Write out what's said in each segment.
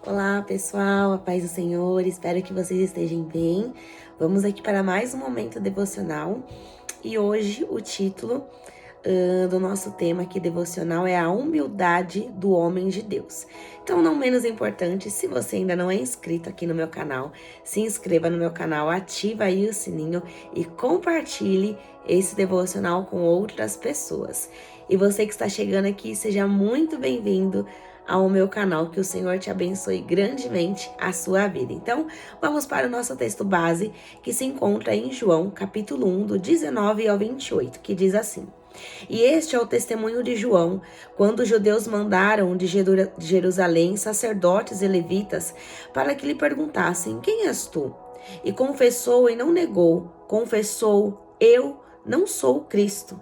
Olá pessoal, a paz do Senhor, espero que vocês estejam bem. Vamos aqui para mais um momento devocional e hoje o título do nosso tema aqui devocional é a humildade do homem de Deus. Então, não menos importante, se você ainda não é inscrito aqui no meu canal, se inscreva no meu canal, ativa aí o sininho e compartilhe esse devocional com outras pessoas. E você que está chegando aqui, seja muito bem-vindo ao meu canal, que o Senhor te abençoe grandemente a sua vida. Então, vamos para o nosso texto base, que se encontra em João, capítulo 1, do 19 ao 28, que diz assim: E este é o testemunho de João, quando os judeus mandaram de Jerusalém sacerdotes e levitas para que lhe perguntassem: Quem és tu? E confessou e não negou, confessou: Eu não sou o Cristo.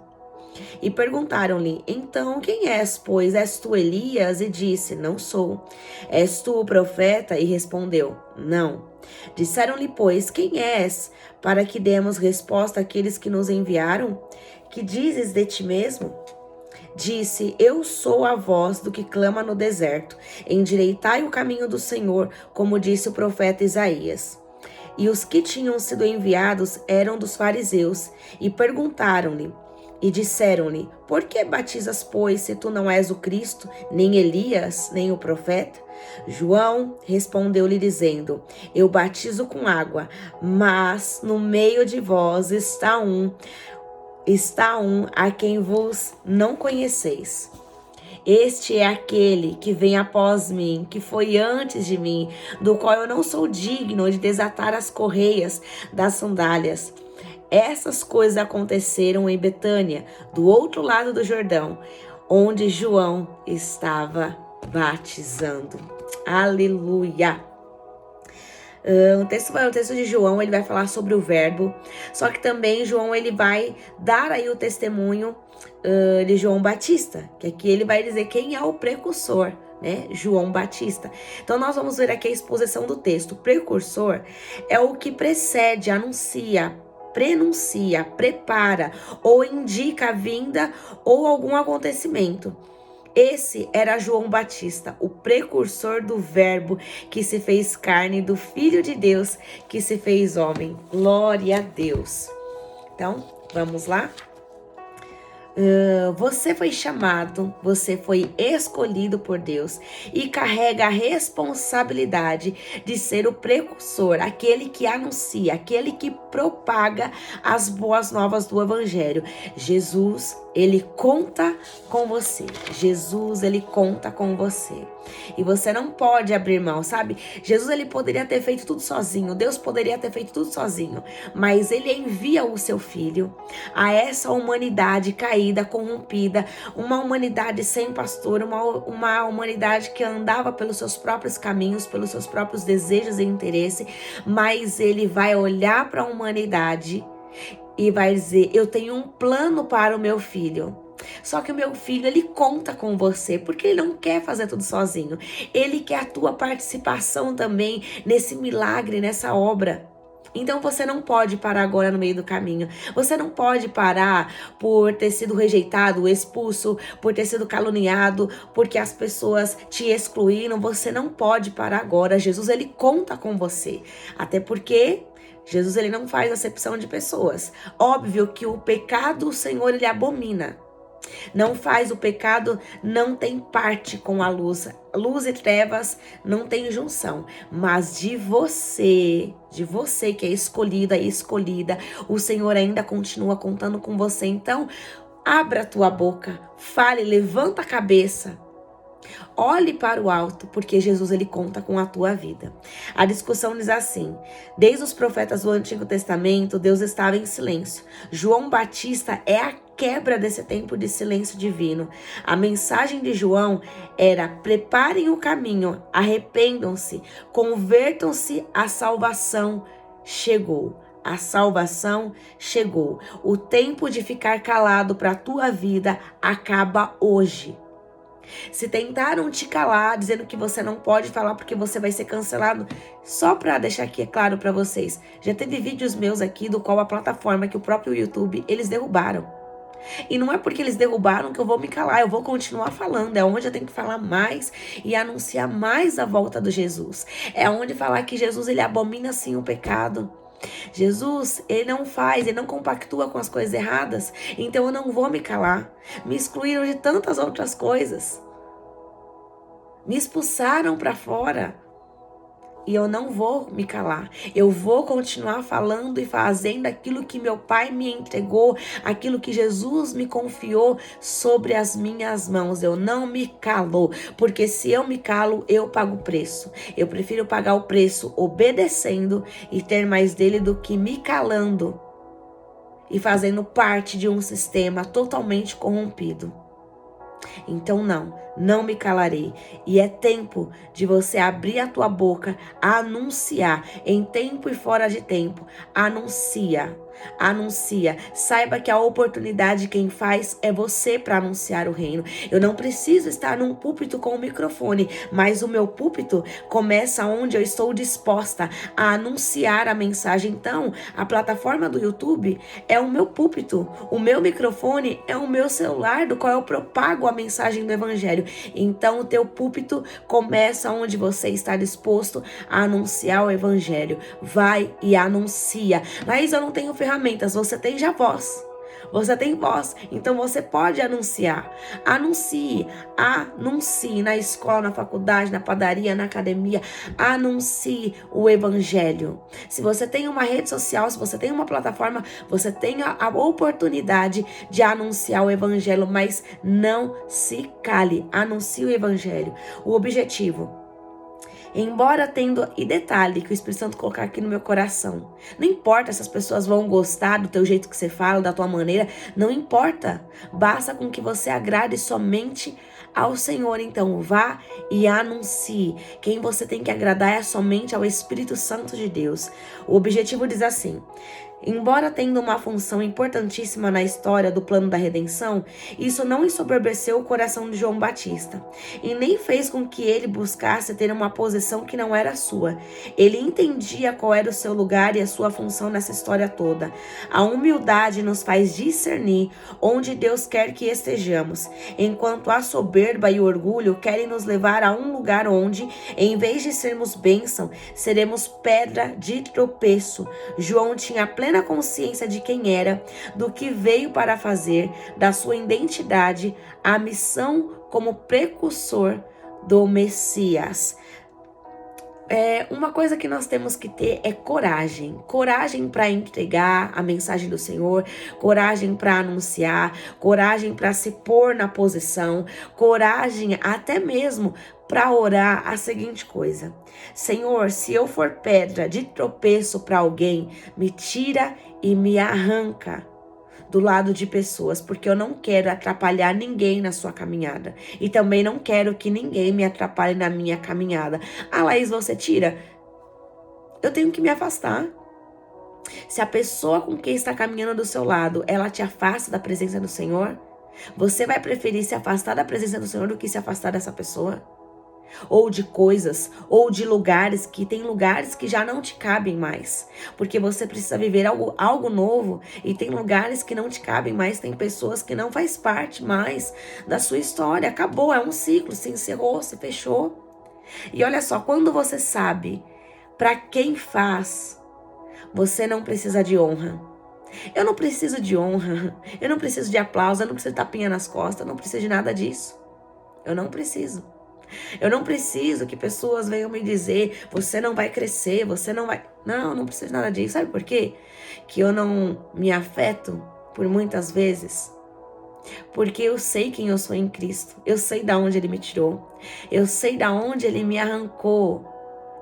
E perguntaram-lhe: Então, quem és, pois? És tu Elias? E disse: Não sou. És tu o profeta? E respondeu: Não. Disseram-lhe, pois: Quem és? Para que demos resposta àqueles que nos enviaram? Que dizes de ti mesmo? Disse: Eu sou a voz do que clama no deserto. Endireitai o caminho do Senhor, como disse o profeta Isaías. E os que tinham sido enviados eram dos fariseus, e perguntaram-lhe, e disseram-lhe: Por que batizas, pois, se tu não és o Cristo, nem Elias, nem o profeta? João respondeu-lhe dizendo: Eu batizo com água, mas no meio de vós está um a quem vos não conheceis. Este é aquele que vem após mim, que foi antes de mim, do qual eu não sou digno de desatar as correias das sandálias. Essas coisas aconteceram em Betânia, do outro lado do Jordão, onde João estava batizando. Aleluia! O texto de João, ele vai falar sobre o verbo, só que também João, ele vai dar aí o testemunho de João Batista, que aqui ele vai dizer quem é o precursor, né? João Batista. Então nós vamos ver aqui a exposição do texto. Precursor é o que precede, anuncia, prenuncia, prepara ou indica a vinda ou algum acontecimento. Esse era João Batista, o precursor do verbo que se fez carne, do Filho de Deus que se fez homem. Glória a Deus. Então, vamos lá? Você foi chamado, você foi escolhido por Deus e carrega a responsabilidade de ser o precursor, aquele que anuncia, aquele que propaga as boas novas do Evangelho. Jesus, ele conta com você. Jesus, ele conta com você. E você não pode abrir mão, sabe? Jesus, ele poderia ter feito tudo sozinho. Deus poderia ter feito tudo sozinho. Mas ele envia o seu filho a essa humanidade caída, corrompida, uma humanidade sem pastor, uma humanidade que andava pelos seus próprios caminhos, pelos seus próprios desejos e interesses. Mas ele vai olhar para a humanidade e vai dizer: eu tenho um plano para o meu filho. Só que o meu filho, ele conta com você, porque ele não quer fazer tudo sozinho. Ele quer a tua participação também nesse milagre, nessa obra. Então você não pode parar agora no meio do caminho. Você não pode parar por ter sido rejeitado, expulso, por ter sido caluniado, porque as pessoas te excluíram. Você não pode parar agora. Jesus, ele conta com você. Até porque Jesus, ele não faz acepção de pessoas. Óbvio que o pecado o Senhor, ele abomina. Não faz o pecado, não tem parte com a luz. Luz e trevas não tem junção. Mas de você que é escolhida e escolhida, o Senhor ainda continua contando com você. Então, abra a tua boca, fale, levanta a cabeça. Olhe para o alto, porque Jesus, ele conta com a tua vida. A discussão diz assim: desde os profetas do Antigo Testamento, Deus estava em silêncio. João Batista é a quebra desse tempo de silêncio divino. A mensagem de João era: preparem o caminho, arrependam-se, convertam-se, a salvação chegou. A salvação chegou. O tempo de ficar calado para a tua vida acaba hoje. Se tentaram te calar, dizendo que você não pode falar porque você vai ser cancelado, só para deixar aqui claro para vocês, já teve vídeos meus aqui do qual a plataforma que o próprio YouTube, eles derrubaram. E não é porque eles derrubaram que eu vou me calar, eu vou continuar falando. É onde eu tenho que falar mais e anunciar mais a volta de Jesus. É onde falar que Jesus, ele abomina sim o pecado. Jesus, ele não faz, ele não compactua com as coisas erradas. Então eu não vou me calar. Me excluíram de tantas outras coisas. Me expulsaram para fora. E eu não vou me calar. Eu vou continuar falando e fazendo aquilo que meu Pai me entregou, aquilo que Jesus me confiou sobre as minhas mãos. Eu não me calo, porque se eu me calo, eu pago o preço. Eu prefiro pagar o preço obedecendo e ter mais dele do que me calando e fazendo parte de um sistema totalmente corrompido. Então não me calarei. E é tempo de você abrir a tua boca, anunciar, em tempo e fora de tempo. Anuncia. Saiba que a oportunidade quem faz é você para anunciar o reino. Eu não preciso estar num púlpito com o microfone, mas o meu púlpito começa onde eu estou disposta a anunciar a mensagem. Então, a plataforma do YouTube é o meu púlpito, o meu microfone é o meu celular, do qual eu propago a mensagem do evangelho. Então, o teu púlpito começa onde você está disposto a anunciar o evangelho. Vai e anuncia. Laís, eu não tenho ferramentas, você tem já voz. Você tem voz, então você pode anunciar. Anuncie na escola, na faculdade, na padaria, na academia. Anuncie o evangelho. Se você tem uma rede social, se você tem uma plataforma, você tem a oportunidade de anunciar o evangelho, mas não se cale. Anuncie o evangelho. O objetivo, embora tendo, e detalhe que o Espírito Santo colocar aqui no meu coração, não importa se as pessoas vão gostar do teu jeito que você fala, da tua maneira, não importa, basta com que você agrade somente ao Senhor. Então vá e anuncie. Quem você tem que agradar é somente ao Espírito Santo de Deus. O objetivo diz assim: embora tendo uma função importantíssima na história do plano da redenção, isso não ensoberbeceu o coração de João Batista e nem fez com que ele buscasse ter uma posição que não era sua. Ele entendia qual era o seu lugar e a sua função nessa história toda. A humildade nos faz discernir onde Deus quer que estejamos, enquanto a soberba e o orgulho querem nos levar a um lugar onde, em vez de sermos bênção, seremos pedra de tropeço. João tinha plena consciência de quem era, do que veio para fazer, da sua identidade, a missão como precursor do Messias. Uma coisa que nós temos que ter é coragem. Coragem para entregar a mensagem do Senhor, coragem para anunciar, coragem para se pôr na posição, coragem até mesmo para orar a seguinte coisa: Senhor, se eu for pedra de tropeço para alguém, me tira e me arranca do lado de pessoas, porque eu não quero atrapalhar ninguém na sua caminhada. E também não quero que ninguém me atrapalhe na minha caminhada. Ah, Laís, você tira? Eu tenho que me afastar. Se a pessoa com quem está caminhando do seu lado, ela te afasta da presença do Senhor, você vai preferir se afastar da presença do Senhor do que se afastar dessa pessoa? Ou de coisas, ou de lugares que tem lugares que já não te cabem mais, porque você precisa viver algo novo, e tem lugares que não te cabem mais, tem pessoas que não faz parte mais da sua história, acabou, é um ciclo, se encerrou, se fechou. E olha só, quando você sabe para quem faz, você não precisa de honra. Eu não preciso de honra, eu não preciso de aplauso, eu não preciso de tapinha nas costas, eu não preciso de nada disso. Eu não preciso. Eu não preciso que pessoas venham me dizer: você não vai crescer, você não vai... Não, eu não preciso de nada disso. Sabe por quê? Que eu não me afeto por muitas vezes? Porque eu sei quem eu sou em Cristo. Eu sei de onde Ele me tirou. Eu sei de onde Ele me arrancou.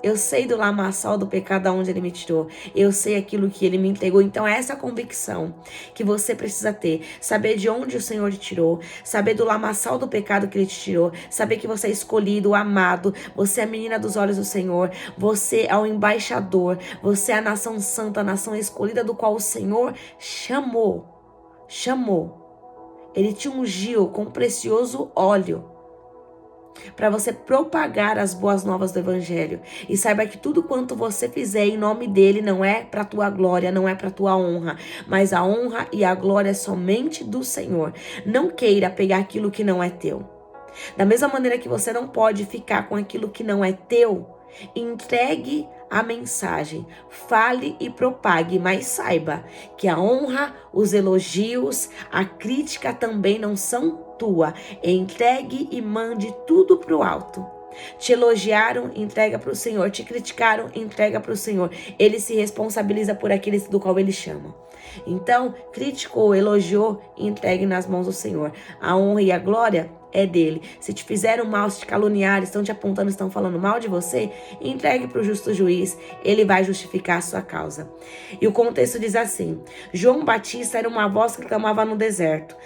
Eu sei do lamaçal do pecado aonde Ele me tirou. Eu sei aquilo que Ele me entregou. Então é essa convicção que você precisa ter. Saber de onde o Senhor te tirou. Saber do lamaçal do pecado que Ele te tirou. Saber que você é escolhido, amado. Você é a menina dos olhos do Senhor. Você é o embaixador. Você é a nação santa, a nação escolhida do qual o Senhor chamou. Ele te ungiu com precioso óleo. para você propagar as boas novas do evangelho. E saiba que tudo quanto você fizer em nome dele não é para tua glória, não é para tua honra, mas a honra e a glória é somente do Senhor. Não queira pegar aquilo que não é teu. Da mesma maneira que você não pode ficar com aquilo que não é teu, entregue a mensagem, fale e propague, mas saiba que a honra, os elogios, a crítica também não são tua. Entregue e mande tudo pro alto. Te elogiaram, entrega para o Senhor. Te criticaram, entrega para o Senhor. Ele se responsabiliza por aqueles do qual ele chama. Então, criticou, elogiou, entregue nas mãos do Senhor. A honra e a glória é dele. Se te fizeram mal, se te caluniaram, estão te apontando, estão falando mal de você, entregue para o justo juiz. Ele vai justificar a sua causa. E o contexto diz assim: João Batista era uma voz que clamava no deserto.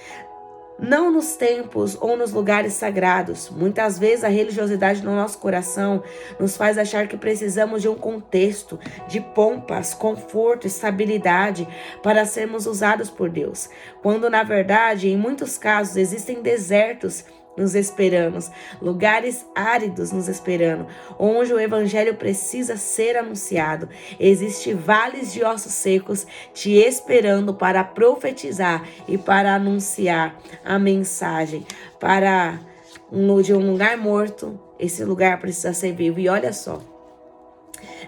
Não nos templos ou nos lugares sagrados. Muitas vezes a religiosidade no nosso coração nos faz achar que precisamos de um contexto, de pompas, conforto, estabilidade para sermos usados por Deus. Quando na verdade, em muitos casos, existem desertos nos esperando, lugares áridos nos esperando, onde o evangelho precisa ser anunciado. Existem vales de ossos secos te esperando para profetizar e para anunciar a mensagem. De um lugar morto, esse lugar precisa ser vivo. E olha só,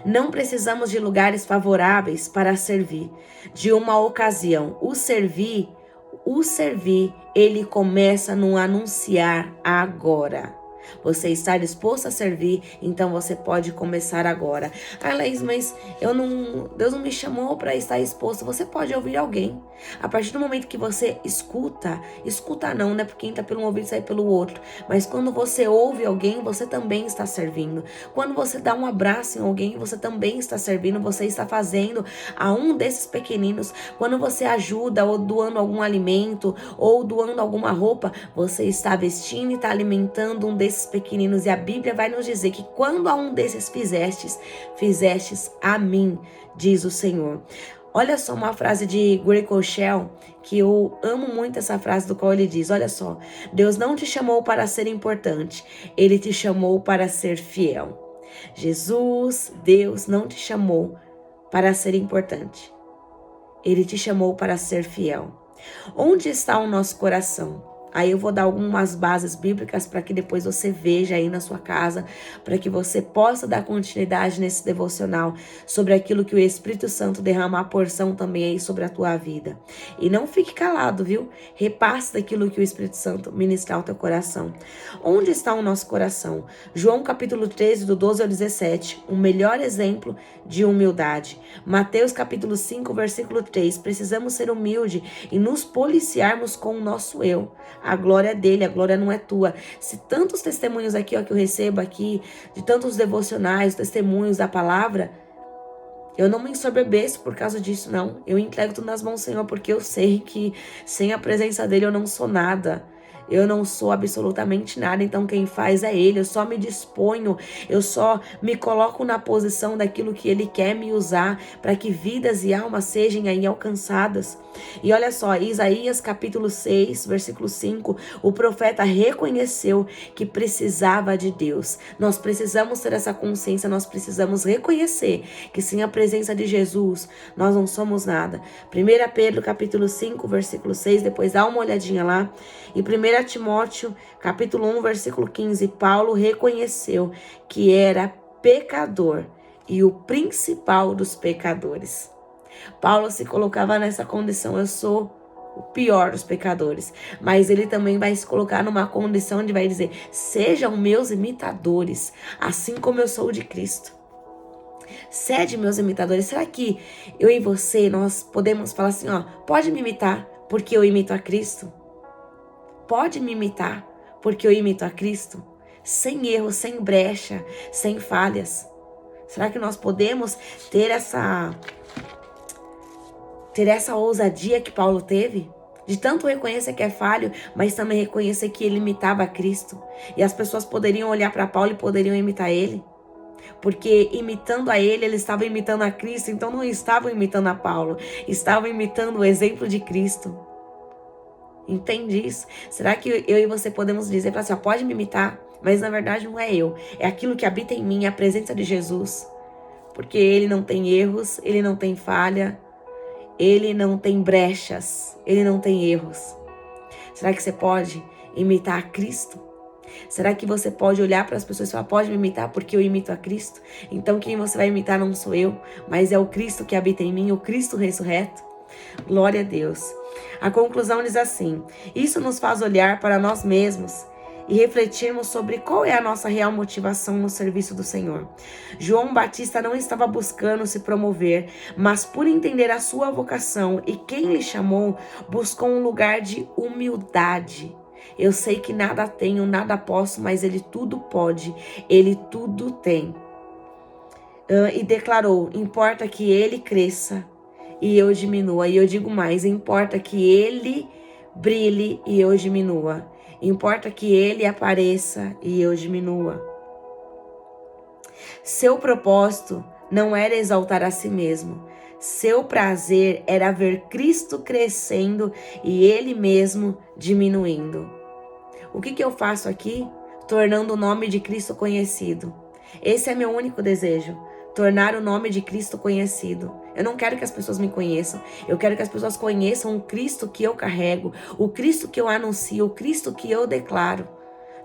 não precisamos de lugares favoráveis para servir. De uma ocasião, o servir, ele começa no anunciar agora. Você está disposto a servir, então você pode começar agora. Ah, Laís, mas Deus não me chamou para estar exposto. Você pode ouvir alguém. A partir do momento que você escuta não, né? Porque entra pelo um ouvido e sai pelo outro. Mas quando você ouve alguém, você também está servindo. Quando você dá um abraço em alguém, você também está servindo. Você está fazendo a um desses pequeninos. Quando você ajuda ou doando algum alimento ou doando alguma roupa, você está vestindo e está alimentando um desses pequeninos. E a Bíblia vai nos dizer que quando a um desses fizestes a mim, diz o Senhor. Olha só uma frase de Greg Rochelle, que eu amo muito essa frase, do qual ele diz: olha só, Deus não te chamou para ser importante, Ele te chamou para ser fiel. Deus não te chamou para ser importante, Ele te chamou para ser fiel. Onde está o nosso coração? Aí eu vou dar algumas bases bíblicas para que depois você veja aí na sua casa, para que você possa dar continuidade nesse devocional sobre aquilo que o Espírito Santo derrama a porção também aí sobre a tua vida. E não fique calado, viu? Repasse daquilo que o Espírito Santo ministrar ao teu coração. Onde está o nosso coração? João capítulo 13, do 12 ao 17, o melhor exemplo de humildade. Mateus capítulo 5, versículo 3, precisamos ser humildes e nos policiarmos com o nosso eu. A glória é dele, a glória não é tua. Se tantos testemunhos aqui, ó, que eu recebo aqui, de tantos devocionais, testemunhos da palavra, eu não me ensoberbeço por causa disso, não. Eu entrego tudo nas mãos do Senhor, porque eu sei que sem a presença dele eu não sou nada. Eu não sou absolutamente nada, então quem faz é Ele. Eu só me disponho, eu só me coloco na posição daquilo que Ele quer me usar para que vidas e almas sejam aí alcançadas. E olha só, Isaías capítulo 6, versículo 5, o profeta reconheceu que precisava de Deus. Nós precisamos ter essa consciência, nós precisamos reconhecer que sem a presença de Jesus, nós não somos nada. 1 Pedro capítulo 5, versículo 6, depois dá uma olhadinha lá. E 1 Timóteo, capítulo 1, versículo 15, Paulo reconheceu que era pecador e o principal dos pecadores. Paulo se colocava nessa condição: eu sou o pior dos pecadores. Mas ele também vai se colocar numa condição onde vai dizer: sejam meus imitadores, assim como eu sou de Cristo. Sede meus imitadores. Será que eu e você, nós podemos falar assim, ó, pode me imitar porque eu imito a Cristo? Pode me imitar, porque eu imito a Cristo, sem erro, sem brecha, sem falhas. Será que nós podemos ter essa ousadia que Paulo teve? De tanto reconhecer que é falho, mas também reconhecer que ele imitava a Cristo. E as pessoas poderiam olhar para Paulo e poderiam imitar ele. Porque imitando a ele, eles estavam imitando a Cristo, então não estavam imitando a Paulo, estavam imitando o exemplo de Cristo. Entende isso? Será que eu e você podemos dizer para assim, ó, pode me imitar, Mas na verdade não é eu, é aquilo que habita em mim, é a presença de Jesus. Porque ele não tem erros, ele não tem falha, ele não tem brechas, ele não tem erros. Será que você pode imitar a Cristo? Será que você pode olhar para as pessoas e falar, pode me imitar porque eu imito a Cristo? Então quem você vai imitar não sou eu, mas é o Cristo que habita em mim, o Cristo ressurreto. Glória a Deus. A conclusão diz assim: isso nos faz olhar para nós mesmos e refletirmos sobre qual é a nossa real motivação no serviço do Senhor. João Batista não estava buscando se promover, mas por entender a sua vocação e quem lhe chamou, buscou um lugar de humildade. Eu sei que nada tenho, nada posso, mas ele tudo pode, ele tudo tem. E declarou: importa que ele cresça e eu diminua. E eu digo mais: importa que ele brilhe e eu diminua. Importa que ele apareça e eu diminua. Seu propósito não era exaltar a si mesmo. Seu prazer era ver Cristo crescendo e ele mesmo diminuindo. O que eu faço aqui? Tornando o nome de Cristo conhecido. Esse é meu único desejo. Tornar o nome de Cristo conhecido. Eu não quero que as pessoas me conheçam. Eu quero que as pessoas conheçam o Cristo que eu carrego, o Cristo que eu anuncio, o Cristo que eu declaro.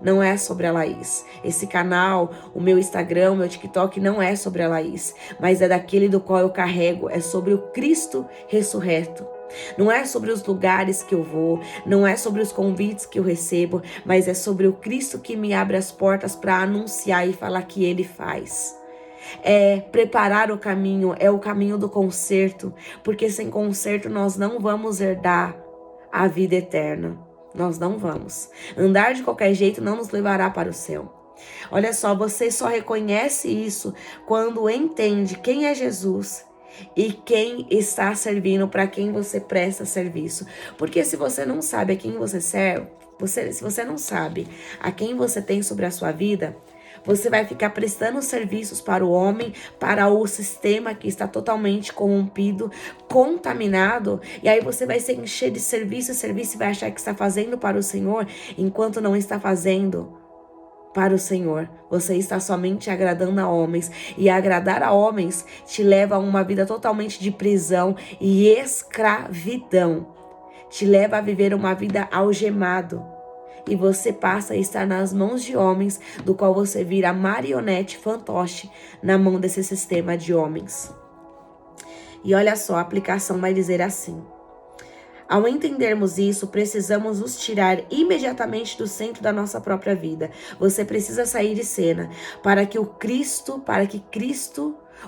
Não é sobre a Laís. Esse canal, o meu Instagram, o meu TikTok não é sobre a Laís, mas é daquele do qual eu carrego, é sobre o Cristo ressurreto. Não é sobre os lugares que eu vou, não é sobre os convites que eu recebo, mas é sobre o Cristo que me abre as portas para anunciar e falar que Ele faz. É preparar o caminho, é o caminho do conserto, porque sem conserto nós não vamos herdar a vida eterna. Nós não vamos. Andar de qualquer jeito não nos levará para o céu. Olha só, você só reconhece isso quando entende quem é Jesus e quem está servindo, para quem você presta serviço. Porque se você não sabe a quem você serve, se você não sabe a quem você tem sobre a sua vida, você vai ficar prestando serviços para o homem, para o sistema que está totalmente corrompido, contaminado, e aí você vai se encher de serviço e vai achar que está fazendo para o Senhor, enquanto não está fazendo para o Senhor. Você está somente agradando a homens, e agradar a homens te leva a uma vida totalmente de prisão e escravidão. Te leva a viver uma vida algemado. E você passa a estar nas mãos de homens, do qual você vira marionete, fantoche, na mão desse sistema de homens. E olha só, a aplicação vai dizer assim: ao entendermos isso, precisamos nos tirar imediatamente do centro da nossa própria vida. Você precisa sair de cena para que Cristo,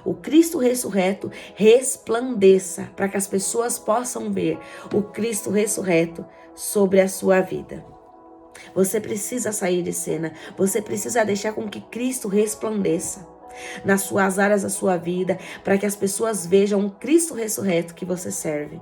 o Cristo ressurreto, resplandeça, para que as pessoas possam ver o Cristo ressurreto sobre a sua vida. Você precisa sair de cena, você precisa deixar com que Cristo resplandeça nas suas áreas da sua vida, para que as pessoas vejam o Cristo ressurreto que você serve.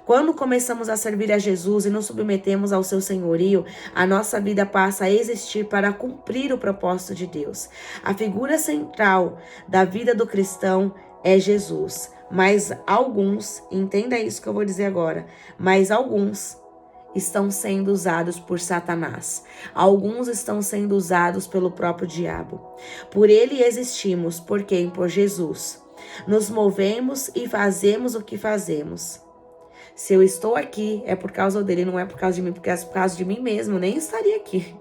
Quando começamos a servir a Jesus e nos submetemos ao seu senhorio, a nossa vida passa a existir para cumprir o propósito de Deus. A figura central da vida do cristão é Jesus, mas alguns, entenda isso que eu vou dizer agora, mas alguns estão sendo usados por Satanás. Alguns estão sendo usados pelo próprio diabo. Por ele existimos, por quem? Por Jesus. Nos movemos e fazemos o que fazemos. Se eu estou aqui, é por causa dele, não é por causa de mim, porque é por causa de mim mesmo, eu nem estaria aqui.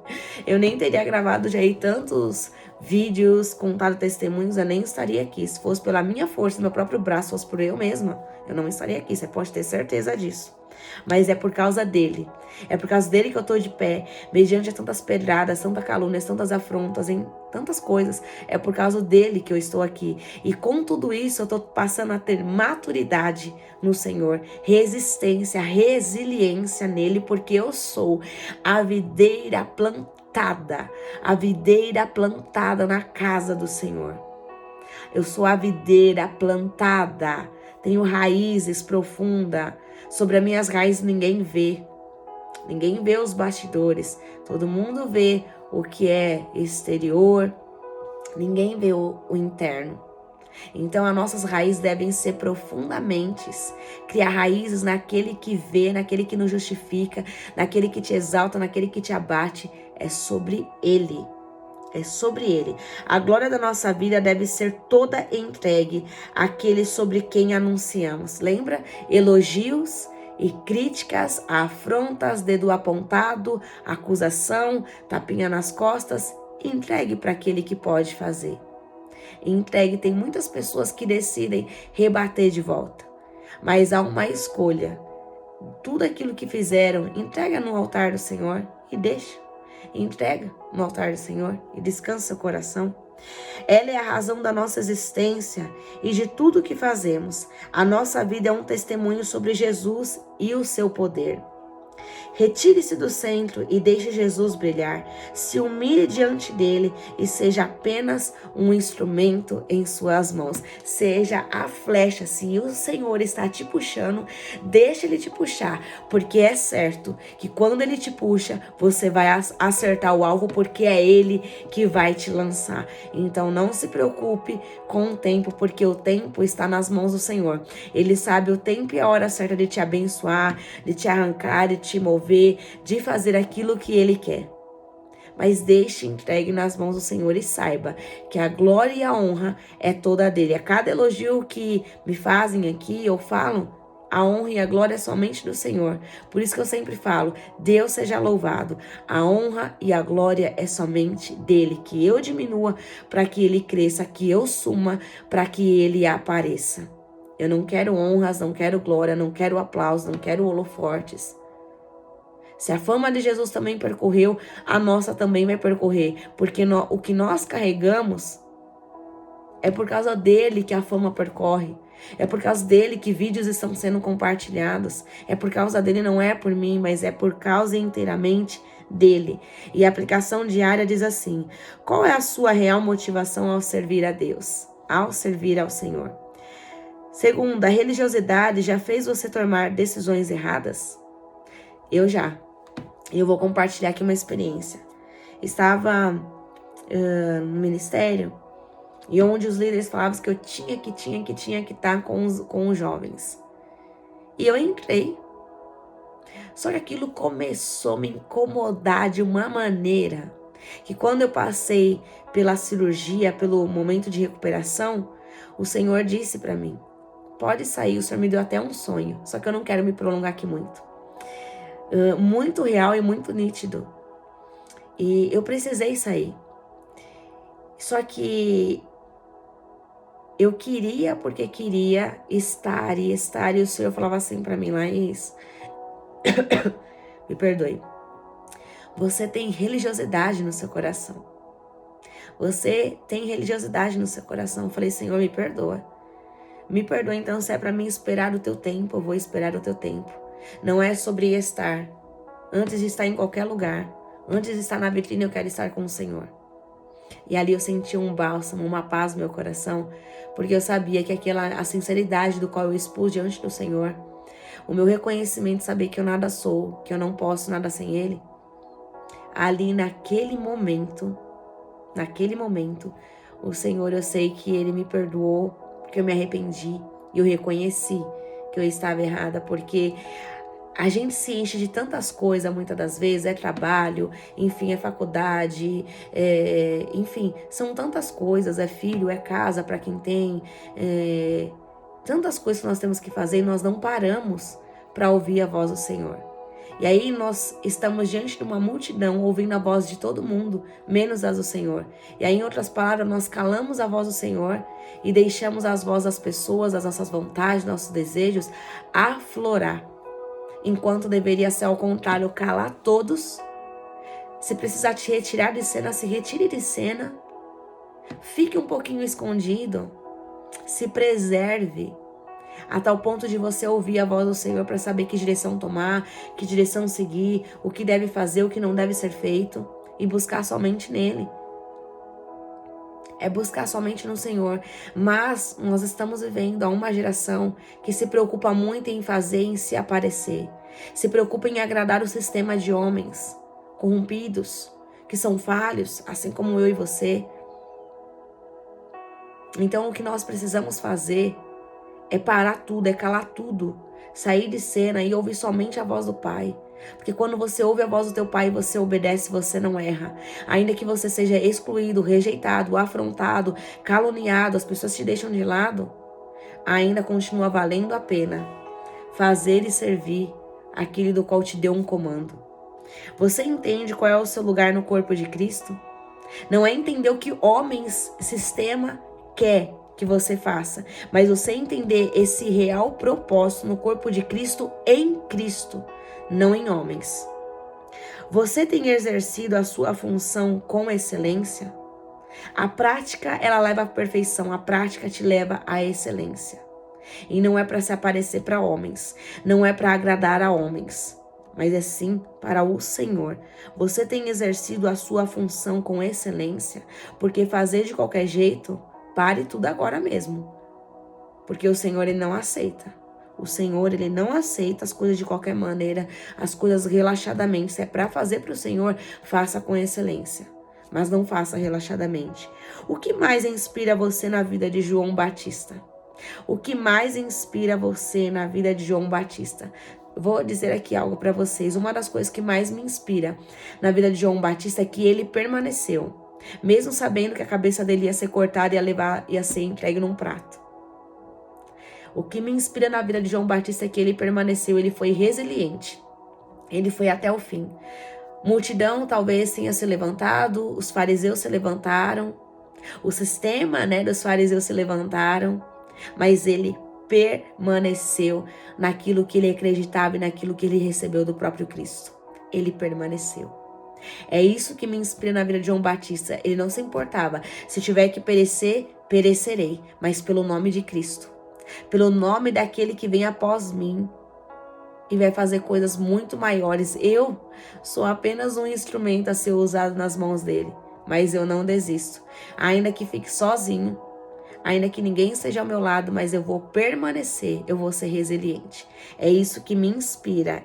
Eu nem teria gravado já aí tantos vídeos, contado testemunhos, eu nem estaria aqui. Se fosse pela minha força, meu próprio braço, fosse por eu mesma, eu não estaria aqui, você pode ter certeza disso. Mas é por causa dele. É por causa dele que eu tô de pé, mediante a tantas pedradas, tantas calúnias, tantas afrontas, em tantas coisas. É por causa dele que eu estou aqui. E com tudo isso, eu tô passando a ter maturidade no Senhor, resistência, resiliência nele, porque eu sou a videira plantada na casa do Senhor. Eu sou a videira plantada, tenho raízes profundas. Sobre as minhas raízes ninguém vê. Ninguém vê os bastidores. Todo mundo vê o que é exterior. Ninguém vê o interno. Então as nossas raízes devem ser profundamente. Criar raízes naquele que vê, naquele que nos justifica, naquele que te exalta, naquele que te abate. é sobre Ele. É sobre Ele. A glória da nossa vida deve ser toda entregue àquele sobre quem anunciamos. Lembra? Elogios e críticas, afrontas, dedo apontado, acusação, tapinha nas costas. Entregue para aquele que pode fazer. Entregue. Tem muitas pessoas que decidem rebater de volta. Mas há uma escolha. Tudo aquilo que fizeram, entrega no altar do Senhor e deixa. Entrega no altar do Senhor e descansa seu coração. Ela é a razão da nossa existência e de tudo que fazemos. A nossa vida é um testemunho sobre Jesus e o seu poder. Retire-se do centro e deixe Jesus brilhar. Se humilhe diante dele e seja apenas um instrumento em suas mãos. Seja a flecha. Se o Senhor está te puxando, deixe ele te puxar, porque é certo que quando ele te puxa, você vai acertar o alvo, porque é ele que vai te lançar. Então não se preocupe com o tempo, porque o tempo está nas mãos do Senhor. Ele sabe o tempo e a hora certa de te abençoar, de te arrancar, de te mover, de fazer aquilo que Ele quer. Mas deixe entregue nas mãos do Senhor e saiba que a glória e a honra é toda dele. A cada elogio que me fazem aqui, eu falo, a honra e a glória é somente do Senhor. Por isso que eu sempre falo, Deus seja louvado. A honra e a glória é somente dele. Que eu diminua para que ele cresça, que eu suma para que ele apareça. Eu não quero honras, não quero glória, não quero aplausos, não quero holofortes. Se a fama de Jesus também percorreu, a nossa também vai percorrer. Porque o que nós carregamos é por causa dele que a fama percorre. É por causa dele que vídeos estão sendo compartilhados. É por causa dele, não é por mim, mas é por causa inteiramente dele. E a aplicação diária diz assim: qual é a sua real motivação ao servir a Deus? Ao servir ao Senhor? Segunda, a religiosidade já fez você tomar decisões erradas? Eu já. Eu vou compartilhar aqui uma experiência. Estava no ministério e onde os líderes falavam que eu tinha que estar com os jovens. E eu entrei. Só que aquilo começou a me incomodar de uma maneira que quando eu passei pela cirurgia, pelo momento de recuperação, o Senhor disse para mim: pode sair, o Senhor me deu até um sonho, só que eu não quero me prolongar aqui muito. Muito real e muito nítido. E eu precisei sair. Só que eu queria porque queria estar e estar. E o Senhor falava assim pra mim: Laís, me perdoe. Você tem religiosidade no seu coração. Você tem religiosidade no seu coração. Eu falei: Senhor, me perdoa. Me perdoa, então, se é pra mim esperar o teu tempo, eu vou esperar o teu tempo. Não é sobre estar. Antes de estar em qualquer lugar, antes de estar na vitrine, eu quero estar com o Senhor. E ali eu senti um bálsamo, uma paz no meu coração, porque eu sabia que a sinceridade do qual eu expus diante do Senhor, o meu reconhecimento, saber que eu nada sou, que eu não posso nada sem Ele, ali naquele momento, o Senhor, eu sei que Ele me perdoou, porque eu me arrependi e eu reconheci que eu estava errada, porque a gente se enche de tantas coisas, muitas das vezes, é trabalho, enfim, é faculdade, enfim, são tantas coisas, é filho, é casa para quem tem, tantas coisas que nós temos que fazer e nós não paramos para ouvir a voz do Senhor. E aí nós estamos diante de uma multidão ouvindo a voz de todo mundo, menos as do Senhor. E aí, em outras palavras, nós calamos a voz do Senhor e deixamos as vozes das pessoas, as nossas vontades, nossos desejos aflorar. Enquanto deveria ser ao contrário, calar todos. Se precisar te retirar de cena, se retire de cena. Fique um pouquinho escondido. Se preserve. A tal ponto de você ouvir a voz do Senhor para saber que direção tomar, que direção seguir, o que deve fazer, o que não deve ser feito. E buscar somente nele. É buscar somente no Senhor. Mas nós estamos vivendo uma geração que se preocupa muito em fazer, em se aparecer. Se preocupa em agradar o sistema de homens corrompidos, que são falhos, assim como eu e você. Então o que nós precisamos fazer é parar tudo, é calar tudo. Sair de cena e ouvir somente a voz do Pai. Porque quando você ouve a voz do teu pai e você obedece, você não erra. Ainda que você seja excluído, rejeitado, afrontado, caluniado, as pessoas te deixam de lado, ainda continua valendo a pena fazer e servir aquele do qual te deu um comando. Você entende qual é o seu lugar no corpo de Cristo? Não é entender o que homens, sistema quer que você faça, mas você entender esse real propósito no corpo de Cristo em Cristo, não em homens. Você tem exercido a sua função com excelência? A prática, ela leva à perfeição, a prática te leva à excelência. E não é para se aparecer para homens, não é para agradar a homens, mas é sim para o Senhor. Você tem exercido a sua função com excelência, porque fazer de qualquer jeito, pare tudo agora mesmo. Porque o Senhor, ele não aceita. O Senhor, ele não aceita as coisas de qualquer maneira, as coisas relaxadamente. Se é para fazer para o Senhor, faça com excelência, mas não faça relaxadamente. O que mais inspira você na vida de João Batista? O que mais inspira você na vida de João Batista? Vou dizer aqui algo para vocês. Uma das coisas que mais me inspira na vida de João Batista é que ele permaneceu, mesmo sabendo que a cabeça dele ia ser cortada e ia ser entregue num prato. O que me inspira na vida de João Batista é que ele permaneceu, ele foi resiliente. Ele foi até o fim. Multidão talvez tenha se levantado, os fariseus se levantaram, o sistema, dos fariseus se levantaram, mas ele permaneceu naquilo que ele acreditava e naquilo que ele recebeu do próprio Cristo. Ele permaneceu. É isso que me inspira na vida de João Batista. Ele não se importava. Se tiver que perecer, perecerei, mas pelo nome de Cristo. Pelo nome daquele que vem após mim e vai fazer coisas muito maiores. Eu sou apenas um instrumento a ser usado nas mãos dele, mas eu não desisto. Ainda que fique sozinho, ainda que ninguém esteja ao meu lado, mas eu vou permanecer, eu vou ser resiliente. É isso que me inspira,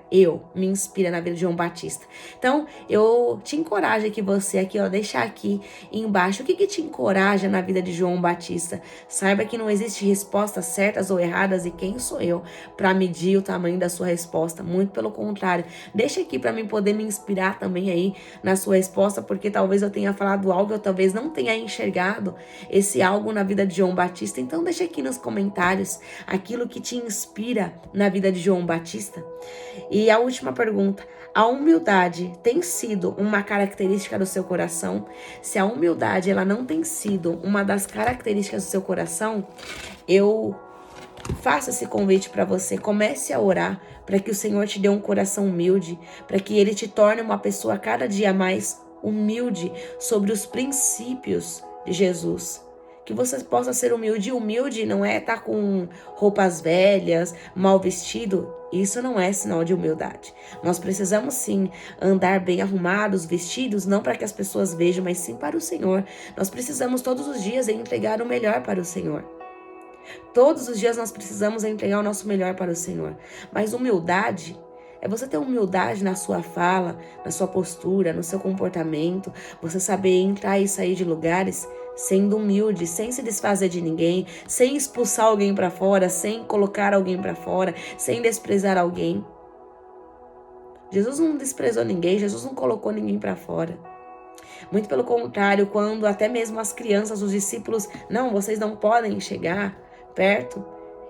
me inspira na vida de João Batista. Então, eu te encorajo que você aqui, deixar aqui embaixo, o que te encoraja na vida de João Batista? Saiba que não existe respostas certas ou erradas e quem sou eu para medir o tamanho da sua resposta? Muito pelo contrário, deixa aqui para mim poder me inspirar também aí na sua resposta, porque talvez eu tenha falado algo, eu talvez não tenha enxergado esse algo na vida de João Batista. Então deixa aqui nos comentários aquilo que te inspira na vida de João Batista. E a última pergunta: a humildade tem sido uma característica do seu coração? Se a humildade ela não tem sido uma das características do seu coração, eu faço esse convite para você. Comece a orar para que o Senhor te dê um coração humilde, para que Ele te torne uma pessoa cada dia mais humilde sobre os princípios de Jesus. Que você possa ser humilde. Humilde não é estar com roupas velhas, mal vestido. Isso não é sinal de humildade. Nós precisamos sim andar bem arrumados, vestidos, não para que as pessoas vejam, mas sim para o Senhor. Nós precisamos todos os dias entregar o melhor para o Senhor. Todos os dias nós precisamos entregar o nosso melhor para o Senhor. Mas humildade é você ter humildade na sua fala, na sua postura, no seu comportamento. Você saber entrar e sair de lugares sendo humilde, sem se desfazer de ninguém, sem expulsar alguém para fora, sem colocar alguém para fora, sem desprezar alguém. Jesus não desprezou ninguém, Jesus não colocou ninguém para fora. Muito pelo contrário, quando até mesmo as crianças, os discípulos, não, vocês não podem chegar perto.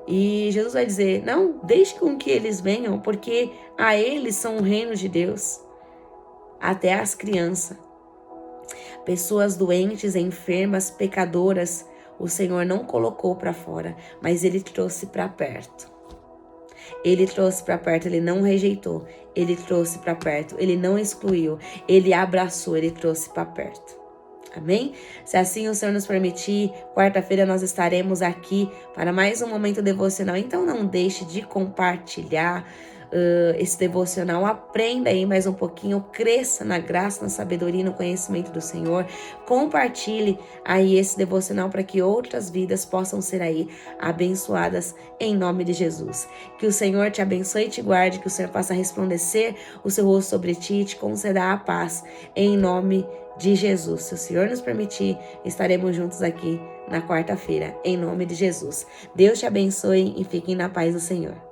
E Jesus vai dizer, não, deixe com que eles venham, porque a eles são o reino de Deus. Até as crianças. Pessoas doentes, enfermas, pecadoras, o Senhor não colocou para fora, mas Ele trouxe para perto. Ele trouxe para perto, Ele não rejeitou, Ele trouxe para perto, Ele não excluiu, Ele abraçou, Ele trouxe para perto. Amém? Se assim o Senhor nos permitir, quarta-feira nós estaremos aqui para mais um momento devocional. Então não deixe de compartilhar esse devocional. Aprenda aí mais um pouquinho, cresça na graça, na sabedoria e no conhecimento do Senhor. Compartilhe aí esse devocional para que outras vidas possam ser aí abençoadas em nome de Jesus. Que o Senhor te abençoe e te guarde, que o Senhor faça resplandecer o seu rosto sobre ti e te conceda a paz em nome de Jesus. Se o Senhor nos permitir, estaremos juntos aqui na quarta-feira, em nome de Jesus. Deus te abençoe e fiquem na paz do Senhor.